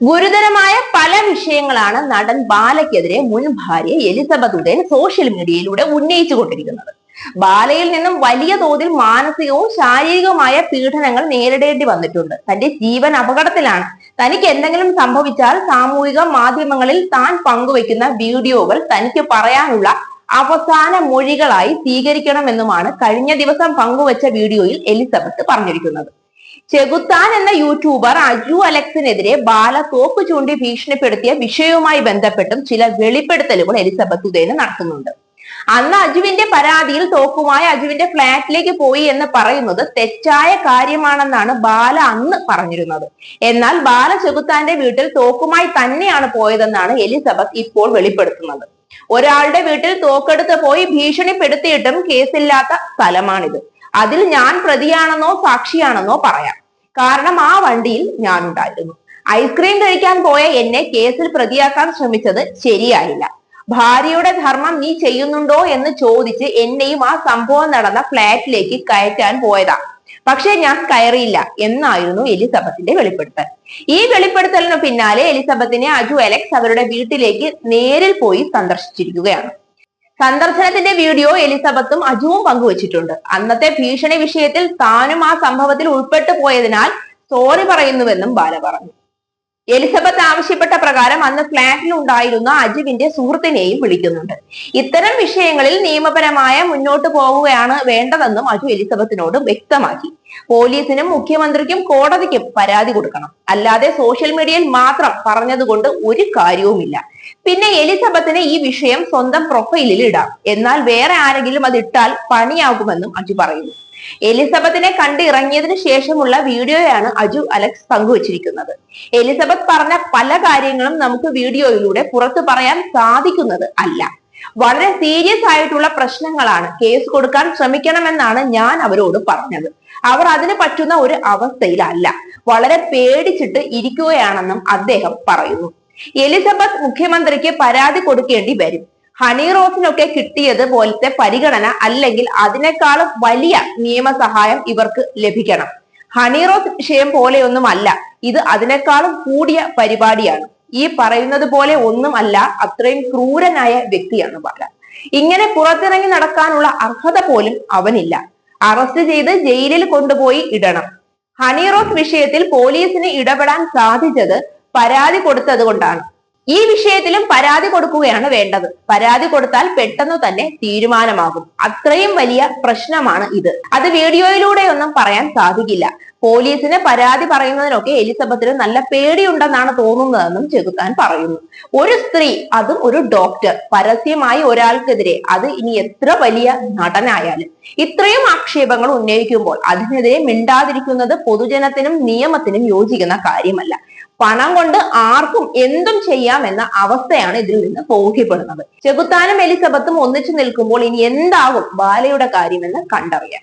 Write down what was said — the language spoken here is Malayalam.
ഗുരുതരമായ പല വിഷയങ്ങളാണ് നടൻ ബാലയ്ക്കെതിരെ മുൻ ഭാര്യ എലിസബത്ത് ഉദയൻ സോഷ്യൽ മീഡിയയിലൂടെ ഉന്നയിച്ചുകൊണ്ടിരിക്കുന്നത്. ബാലയിൽ നിന്നും വലിയ തോതിൽ മാനസികവും ശാരീരികവുമായ പീഡനങ്ങൾ നേരിടേണ്ടി വന്നിട്ടുണ്ട്. തന്റെ ജീവൻ അപകടത്തിലാണ്. തനിക്ക് എന്തെങ്കിലും സംഭവിച്ചാൽ സാമൂഹിക മാധ്യമങ്ങളിൽ താൻ പങ്കുവെക്കുന്ന വീഡിയോകൾ തനിക്ക് പറയാനുള്ള അവസാന മൊഴികളായി സ്വീകരിക്കണമെന്നുമാണ് കഴിഞ്ഞ ദിവസം പങ്കുവച്ച വീഡിയോയിൽ എലിസബത്ത് പറഞ്ഞിരിക്കുന്നത്. ചെകുത്താൻ എന്ന യൂട്യൂബർ അജു അലക്സിനെതിരെ ബാല തോക്ക് ചൂണ്ടി ഭീഷണിപ്പെടുത്തിയ വിഷയവുമായി ബന്ധപ്പെട്ടും ചില വെളിപ്പെടുത്തലുകൾ എലിസബത്ത് ഉദയൻ നടത്തുന്നുണ്ട്. അന്ന് അജുവിന്റെ പരാതിയിൽ തോക്കുമായി അജുവിന്റെ ഫ്ളാറ്റിലേക്ക് പോയി എന്ന് പറയുന്നത് തെറ്റായ കാര്യമാണെന്നാണ് ബാല അന്ന് പറഞ്ഞിരുന്നത്. എന്നാൽ ബാല ചെകുത്താന്റെ വീട്ടിൽ തോക്കുമായി തന്നെയാണ് പോയതെന്നാണ് എലിസബത്ത് ഇപ്പോൾ വെളിപ്പെടുത്തുന്നത്. ഒരാളുടെ വീട്ടിൽ തോക്കെടുത്ത് പോയി ഭീഷണിപ്പെടുത്തിയിട്ടും കേസില്ലാത്ത സ്ഥലമാണിത്. അതിൽ ഞാൻ പ്രതിയാണെന്നോ സാക്ഷിയാണെന്നോ പറയാം. കാരണം ആ വണ്ടിയിൽ ഞാനുണ്ടായിരുന്നു. ഐസ്ക്രീം കഴിക്കാൻ പോയ എന്നെ കേസിൽ പ്രതിയാക്കാൻ ശ്രമിച്ചത് ശരിയായില്ല. ഭാര്യയുടെ ധർമ്മം നീ ചെയ്യുന്നുണ്ടോ എന്ന് ചോദിച്ച് എന്നെയും ആ സംഭവം നടന്ന ഫ്ളാറ്റിലേക്ക് കയറ്റാൻ പോയതാ. പക്ഷെ ഞാൻ കയറിയില്ല എന്നായിരുന്നു എലിസബത്തിന്റെ വെളിപ്പെടുത്തൽ. ഈ വെളിപ്പെടുത്തലിന് പിന്നാലെ എലിസബത്തിനെ അജു അലക്സ് അവരുടെ വീട്ടിലേക്ക് നേരിൽ പോയി സന്ദർശിച്ചിരിക്കുകയാണ്. സന്ദർശനത്തിന്റെ വീഡിയോ എലിസബത്തും അജുവും പങ്കുവച്ചിട്ടുണ്ട്. അന്നത്തെ ഭീഷണി വിഷയത്തിൽ താനും ആ സംഭവത്തിൽ ഉൾപ്പെട്ടു പോയതിനാൽ സോറി പറയുന്നുവെന്നും ബാല പറഞ്ഞു. എലിസബത്ത് ആവശ്യപ്പെട്ട പ്രകാരം അന്ന് ഫ്ളാറ്റിൽ ഉണ്ടായിരുന്ന അജുവിന്റെ സുഹൃത്തിനെയും വിളിക്കുന്നുണ്ട്. ഇത്തരം വിഷയങ്ങളിൽ നിയമപരമായ മുന്നോട്ട് പോവുകയാണ് വേണ്ടതെന്നും അജു എലിസബത്തിനോട് വ്യക്തമാക്കി. പോലീസിനും മുഖ്യമന്ത്രിക്കും കോടതിക്കും പരാതി കൊടുക്കണം, അല്ലാതെ സോഷ്യൽ മീഡിയയിൽ മാത്രം പറഞ്ഞതുകൊണ്ട് ഒരു കാര്യവുമില്ല. പിന്നെ എലിസബത്തിന് ഈ വിഷയം സ്വന്തം പ്രൊഫൈലിൽ ഇടാം, എന്നാൽ വേറെ ആരെങ്കിലും അത് ഇട്ടാൽ പണിയാകുമെന്നും അജു പറയുന്നു. എലിസബത്തിനെ കണ്ട് ഇറങ്ങിയതിനു ശേഷമുള്ള വീഡിയോയാണ് അജു അലക്സ് പങ്കുവച്ചിരിക്കുന്നത്. എലിസബത്ത് പറഞ്ഞ പല കാര്യങ്ങളും നമുക്ക് വീഡിയോയിലൂടെ പുറത്തു പറയാൻ സാധിക്കുന്നത് അല്ല. വളരെ സീരിയസ് ആയിട്ടുള്ള പ്രശ്നങ്ങളാണ്. കേസ് കൊടുക്കാൻ ശ്രമിക്കണമെന്നാണ് ഞാൻ അവരോട് പറഞ്ഞത്. അവർ അതിന് പറ്റുന്ന ഒരു അവസ്ഥയിലല്ല. വളരെ പേടിച്ചിട്ട് ഇരിക്കുകയാണെന്നും അദ്ദേഹം പറയുന്നു. എലിസബത്ത് മുഖ്യമന്ത്രിക്ക് പരാതി കൊടുക്കേണ്ടി വരും. ഹണി റോസിനൊക്കെ കിട്ടിയത് പോലത്തെ പരിഗണന അല്ലെങ്കിൽ അതിനേക്കാളും വലിയ നിയമസഹായം ഇവർക്ക് ലഭിക്കണം. ഹണി റോസ് വിഷയം പോലെയൊന്നുമല്ല ഇത്, അതിനേക്കാളും കൂടിയ പരിപാടിയാണ്. ഈ പറയുന്നത് പോലെ ഒന്നും അല്ല. അത്രയും ക്രൂരനായ വ്യക്തിയാണ് ബാല. ഇങ്ങനെ പുറത്തിറങ്ങി നടക്കാനുള്ള അർഹത പോലും അവനില്ല. അറസ്റ്റ് ചെയ്ത് ജയിലിൽ കൊണ്ടുപോയി ഇടണം. ഹണി റോസ് വിഷയത്തിൽ പോലീസിന് ഇടപെടാൻ സാധിച്ചത് പരാതി കൊടുത്തത് കൊണ്ടാണ്. ഈ വിഷയത്തിലും പരാതി കൊടുക്കുകയാണ് വേണ്ടത്. പരാതി കൊടുത്താൽ പെട്ടെന്ന് തന്നെ തീരുമാനമാകും. അത്രയും വലിയ പ്രശ്നമാണ് ഇത്. അത് വീഡിയോയിലൂടെയൊന്നും പറയാൻ സാധിക്കില്ല. പോലീസിന് പരാതി പറയുന്നതിനൊക്കെ എലിസബത്തിന് നല്ല പേടിയുണ്ടെന്നാണ് തോന്നുന്നതെന്നും ചെകുത്താൻ പറയുന്നു. ഒരു സ്ത്രീ, അതും ഒരു ഡോക്ടർ, പരസ്യമായി ഒരാൾക്കെതിരെ, അത് ഇനി എത്ര വലിയ നടനായാലും, ഇത്രയും ആക്ഷേപങ്ങൾ ഉന്നയിക്കുമ്പോൾ അതിനെതിരെ മിണ്ടാതിരിക്കുന്നത് പൊതുജനത്തിനും നിയമത്തിനും യോജിക്കുന്ന കാര്യമല്ല. പണം കൊണ്ട് ആർക്കും എന്തും ചെയ്യാമെന്ന അവസ്ഥയാണ് ഇതിൽ നിന്ന് ബോധ്യപ്പെടുന്നത്. ചെകുത്താനും എലിസബത്തും ഒന്നിച്ചു നിൽക്കുമ്പോൾ ഇനി എന്താകും ബാലയുടെ കാര്യമെന്ന് കണ്ടറിയാം.